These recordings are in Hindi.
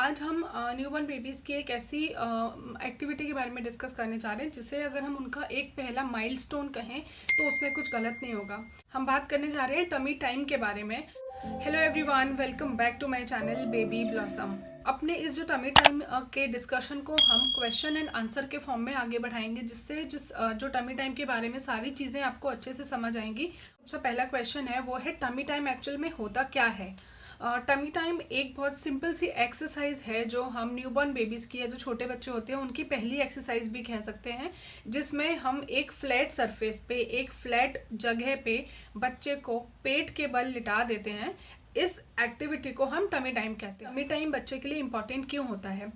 आज हम न्यूबॉर्न बेबीज़ की एक ऐसी एक्टिविटी के बारे में डिस्कस करने जा रहे हैं जिसे अगर हम उनका एक पहला माइलस्टोन कहें तो उसमें कुछ गलत नहीं होगा। हम बात करने जा रहे हैं टमी टाइम के बारे में। Hello everyone, welcome back to my channel Baby Blossom. अपने इस जो टमी टाइम के डिस्कशन को हम क्वेश्चन एंड आंसर के फॉर्म में आगे बढ़ाएंगे, जिससे जो टमी टाइम के बारे में सारी चीज़ें आपको अच्छे से समझ आएंगी। सबसे पहला क्वेश्चन है वो है टमी टाइम एक्चुअल में होता क्या है। टमी टाइम एक बहुत सिंपल सी एक्सरसाइज है जो हम न्यूबॉर्न बेबीज़ की या जो छोटे बच्चे होते हैं उनकी पहली एक्सरसाइज भी कह सकते हैं, जिसमें हम एक फ्लैट सरफेस पे, एक फ्लैट जगह पे बच्चे को पेट के बल लिटा देते हैं। इस एक्टिविटी को हम टमी टाइम कहते हैं। टमी टाइम बच्चे के लिए इंपॉर्टेंट क्यों होता है?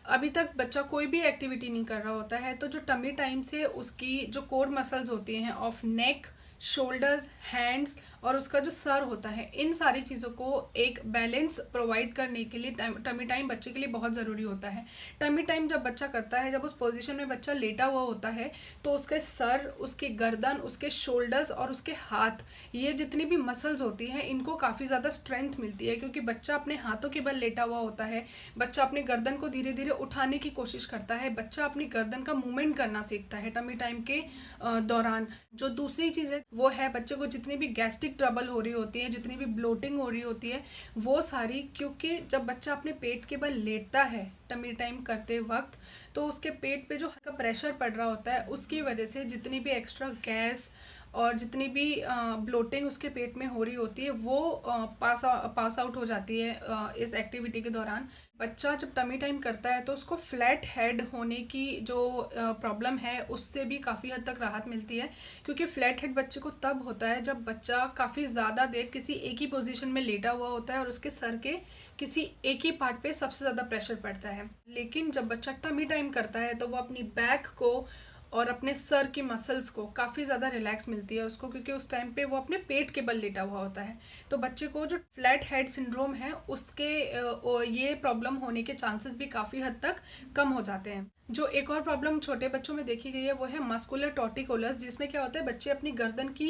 अभी तक बच्चा कोई भी एक्टिविटी नहीं कर रहा होता है, तो जो टमी टाइम से उसकी जो कोर मसल्स होती हैं ऑफ नेक, शोल्डर्स, हैंड्स और उसका जो सर होता है, इन सारी चीज़ों को एक बैलेंस प्रोवाइड करने के लिए टमी टाइम बच्चे के लिए बहुत ज़रूरी होता है। टमी टाइम जब बच्चा करता है, जब उस पोजीशन में बच्चा लेटा हुआ होता है, तो उसके सर, उसकी गर्दन, उसके शोल्डर्स और उसके हाथ, ये जितनी भी मसल्स होती हैं इनको काफ़ी ज़्यादा स्ट्रेंथ मिलती है, क्योंकि बच्चा अपने हाथों के बल लेटा हुआ होता है। बच्चा अपनी गर्दन को धीरे धीरे उठाने की कोशिश करता है, बच्चा अपनी गर्दन का मूवमेंट करना सीखता है टमी टाइम के दौरान। जो दूसरी चीज़ है वो है बच्चे को जितनी भी गैस्ट्रिक ट्रबल हो रही होती है, जितनी भी ब्लोटिंग हो रही होती है, वो सारी, क्योंकि जब बच्चा अपने पेट के बल लेटता है टमी टाइम करते वक्त, तो उसके पेट पे जो हल्का प्रेशर पड़ रहा होता है उसकी वजह से जितनी भी एक्स्ट्रा गैस और जितनी भी ब्लोटिंग उसके पेट में हो रही होती है वो पास आउट हो जाती है इस एक्टिविटी के दौरान। बच्चा जब टमी टाइम करता है तो उसको फ्लैट हेड होने की जो प्रॉब्लम है उससे भी काफ़ी हद तक राहत मिलती है, क्योंकि फ्लैट हेड बच्चे को तब होता है जब बच्चा काफ़ी ज़्यादा देर किसी एक ही पोजीशन में लेटा हुआ होता है और उसके सर के किसी एक ही पार्ट पे सबसे ज़्यादा प्रेशर पड़ता है। लेकिन जब बच्चा टमी टाइम करता है तो वो अपनी बैक को और अपने सर की मसल्स को काफ़ी ज़्यादा रिलैक्स मिलती है उसको, क्योंकि उस टाइम पे वो अपने पेट के बल लेटा हुआ होता है। तो बच्चे को जो फ्लैट हेड सिंड्रोम है उसके ये प्रॉब्लम होने के चांसेस भी काफ़ी हद तक कम हो जाते हैं। जो एक और प्रॉब्लम छोटे बच्चों में देखी गई है वो है मस्कुलर टॉर्टिकोलस, जिसमें क्या होता है बच्चे अपनी गर्दन की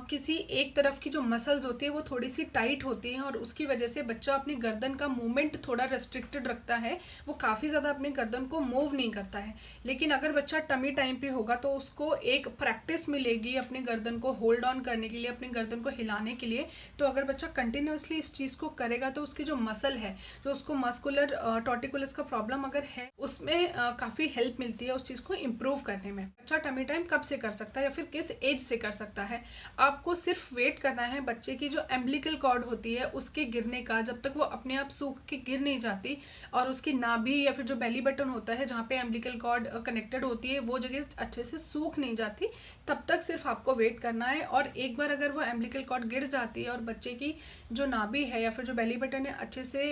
किसी एक तरफ की जो मसल्स होती है वो थोड़ी सी टाइट होती हैं और उसकी वजह से बच्चा अपनी गर्दन का मूवमेंट थोड़ा रेस्ट्रिक्टेड रखता है, वो काफ़ी ज़्यादा अपनी गर्दन को मूव नहीं करता है। लेकिन अगर बच्चा टमी टाइम पे होगा तो उसको एक प्रैक्टिस मिलेगी अपनी गर्दन को होल्ड ऑन करने के लिए, अपनी गर्दन को हिलाने के लिए। तो अगर बच्चा कंटिन्यूसली इस चीज़ को करेगा तो उसकी जो मसल है, जो उसको मस्कुलर टॉर्टिकुलस का प्रॉब्लम अगर है, उसमें काफ़ी हेल्प मिलती है उस चीज़ को इम्प्रूव करने में। बच्चा टमी टाइम कब से कर सकता है या फिर किस एज से कर सकता है? आपको सिर्फ वेट करना है बच्चे की जो एम्बिलिकल कॉर्ड होती है उसके गिरने का, जब तक वो अपने आप सूख के गिर नहीं जाती और उसकी नाभि या फिर जो बेली बटन होता है जहाँ पे एम्बिलिकल कॉर्ड कनेक्टेड होती है वो जगह अच्छे से सूख नहीं जाती, तब तक सिर्फ आपको वेट करना है। और एक बार अगर वो एम्बिलिकल कॉर्ड गिर जाती है और बच्चे की जो नाभि है या फिर जो बेली बटन है अच्छे से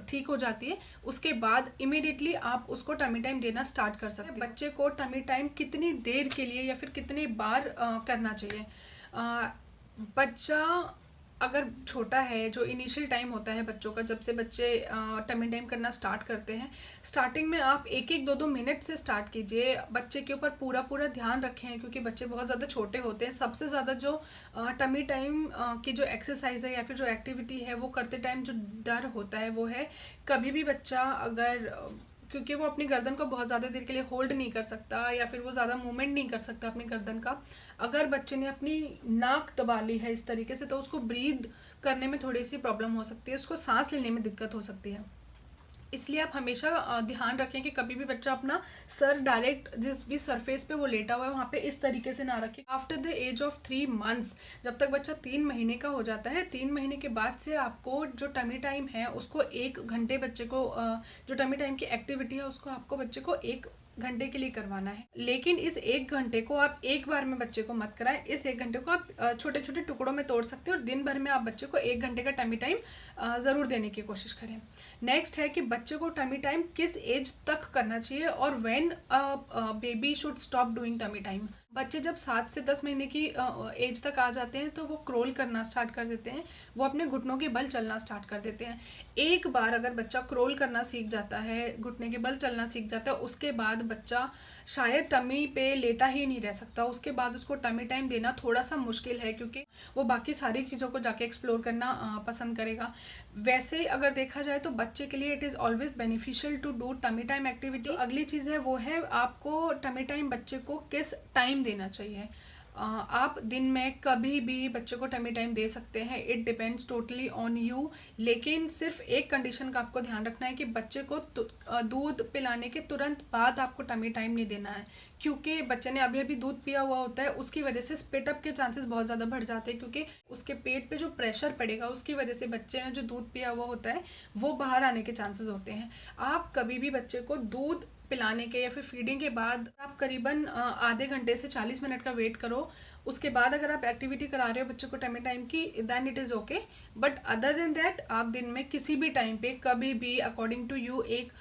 ठीक हो जाती है, उसके बाद इमीडिएटली आप उसको टमी टाइम देना स्टार्ट कर सकते हैं। बच्चे को टमी टाइम कितनी देर के लिए या फिर कितनी बार करना चाहिए? बच्चा अगर छोटा है, जो इनिशियल टाइम होता है बच्चों का, जब से बच्चे टमी टाइम करना स्टार्ट करते हैं, स्टार्टिंग में आप एक एक दो दो मिनट से स्टार्ट कीजिए। बच्चे के ऊपर पूरा पूरा ध्यान रखें, क्योंकि बच्चे बहुत ज़्यादा छोटे होते हैं। सबसे ज़्यादा जो टमी टाइम की जो एक्सरसाइज है या फिर जो एक्टिविटी है वो करते टाइम जो डर होता है वो है, कभी भी बच्चा अगर क्योंकि वो अपनी गर्दन को बहुत ज़्यादा देर के लिए होल्ड नहीं कर सकता या फिर वो ज़्यादा मूवमेंट नहीं कर सकता अपनी गर्दन का, अगर बच्चे ने अपनी नाक दबा ली है इस तरीके से तो उसको ब्रीद करने में थोड़ी सी प्रॉब्लम हो सकती है, उसको सांस लेने में दिक्कत हो सकती है। इसलिए आप हमेशा ध्यान रखें कि कभी भी बच्चा अपना सर डायरेक्ट जिस भी सरफेस पे वो लेटा हुआ है वहाँ पे इस तरीके से ना रखें। After the age of 3 months, जब तक बच्चा 3 महीने का हो जाता है, 3 महीने के बाद से आपको जो टमी टाइम है उसको 1 घंटे बच्चे को जो टमी टाइम की एक्टिविटी है उसको आपको बच्चे को 1 घंटे के लिए करवाना है। लेकिन इस 1 घंटे को आप एक बार में बच्चे को मत कराएं, इस 1 घंटे को आप छोटे छोटे टुकड़ों में तोड़ सकते हैं और दिन भर में आप बच्चे को 1 घंटे का टमी टाइम ज़रूर देने की कोशिश करें। नेक्स्ट है कि बच्चे को टमी टाइम किस एज तक करना चाहिए और when baby should stop doing tummy time. बच्चे जब 7 से 10 महीने की एज तक आ जाते हैं तो वो क्रोल करना स्टार्ट कर देते हैं, वो अपने घुटनों के बल चलना स्टार्ट कर देते हैं। एक बार अगर बच्चा क्रोल करना सीख जाता है, घुटने के बल चलना सीख जाता है, उसके बाद बच्चा शायद टमी पे लेटा ही नहीं रह सकता। उसके बाद उसको टमी टाइम देना थोड़ा सा मुश्किल है, क्योंकि वो बाकी सारी चीज़ों को जाके एक्सप्लोर करना पसंद करेगा। वैसे ही अगर देखा जाए तो बच्चे के लिए it is always beneficial to do tummy time activity. अगली चीज़ है वो है आपको टमी टाइम बच्चे को किस टाइम देना चाहिए। आप दिन में कभी भी बच्चे को टमी टाइम दे सकते हैं, it depends totally on you. लेकिन सिर्फ एक कंडीशन का आपको ध्यान रखना है कि बच्चे को दूध पिलाने के तुरंत बाद आपको टमी टाइम नहीं देना है, क्योंकि बच्चे ने अभी अभी दूध पिया हुआ होता है, उसकी वजह से स्पिट अप के चांसेस बहुत ज़्यादा बढ़ जाते हैं, क्योंकि उसके पेट पे जो प्रेशर पड़ेगा उसकी वजह से बच्चे ने जो दूध पिया हुआ होता है वो बाहर आने के चांसेस होते हैं। आप कभी भी बच्चे को दूध पिलाने के या फिर फीडिंग के बाद आप करीबन आधे घंटे से 40 मिनट का वेट करो। उसके बाद अगर आप एक्टिविटी करा रहे हो बच्चे को टमी टाइम की, then it is okay. But other than that आप दिन में किसी भी टाइम पे कभी भी अकॉर्डिंग टू यू एक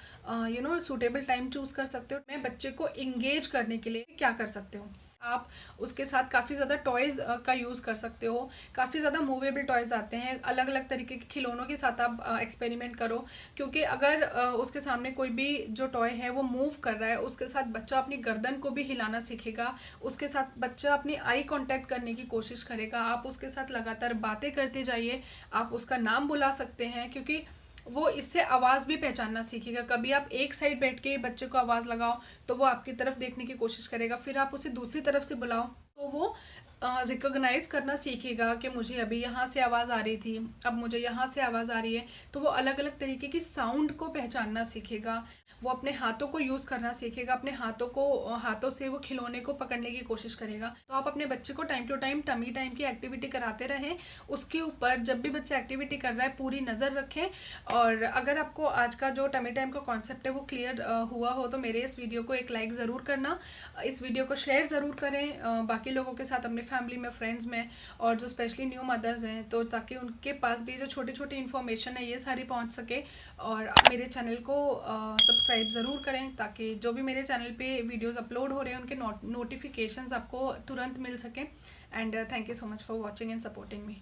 सूटेबल टाइम चूज कर सकते हो। मैं बच्चे को इंगेज करने के लिए क्या कर सकते हो, आप उसके साथ काफ़ी ज़्यादा टॉयज़ का यूज़ कर सकते हो। काफ़ी ज़्यादा मूवेबल टॉयज़ आते हैं, अलग अलग तरीके के खिलौनों के साथ आप एक्सपेरिमेंट करो, क्योंकि अगर उसके सामने कोई भी जो टॉय है वो मूव कर रहा है, उसके साथ बच्चा अपनी गर्दन को भी हिलाना सीखेगा, उसके साथ बच्चा अपनी आई कांटेक्ट करने की कोशिश करेगा। आप उसके साथ लगातार बातें करते जाइए, आप उसका नाम बुला सकते हैं, क्योंकि वो इससे आवाज़ भी पहचानना सीखेगा। कभी आप एक साइड बैठ के बच्चे को आवाज़ लगाओ तो वो आपकी तरफ देखने की कोशिश करेगा, फिर आप उसे दूसरी तरफ से बुलाओ तो वो रिकॉग्नाइज करना सीखेगा कि मुझे अभी यहाँ से आवाज़ आ रही थी, अब मुझे यहाँ से आवाज़ आ रही है। तो वो अलग अलग तरीके की साउंड को पहचानना सीखेगा, वो अपने हाथों को यूज़ करना सीखेगा, अपने हाथों से वो खिलौने को पकड़ने की कोशिश करेगा। तो आप अपने बच्चे को time to time tummy time की एक्टिविटी कराते रहें। उसके ऊपर जब भी बच्चा एक्टिविटी कर रहा है पूरी नज़र रखें। और अगर आपको आज का जो टमी टाइम का कॉन्सेप्ट है वो क्लियर हुआ हो तो मेरे इस वीडियो को एक लाइक ज़रूर करना, इस वीडियो को शेयर ज़रूर करें बाकी लोगों के साथ, अपने फैमिली में, फ्रेंड्स में, और जो स्पेशली न्यू मदर्स हैं, तो ताकि उनके पास भी जो छोटी छोटी इन्फॉर्मेशन है ये सारी पहुंच सके। और मेरे चैनल को सब्सक्राइब ज़रूर करें ताकि जो भी मेरे चैनल पे वीडियोस अपलोड हो रहे हैं उनके नोटिफिकेशंस आपको तुरंत मिल सकें। And thank you so much for watching and supporting me.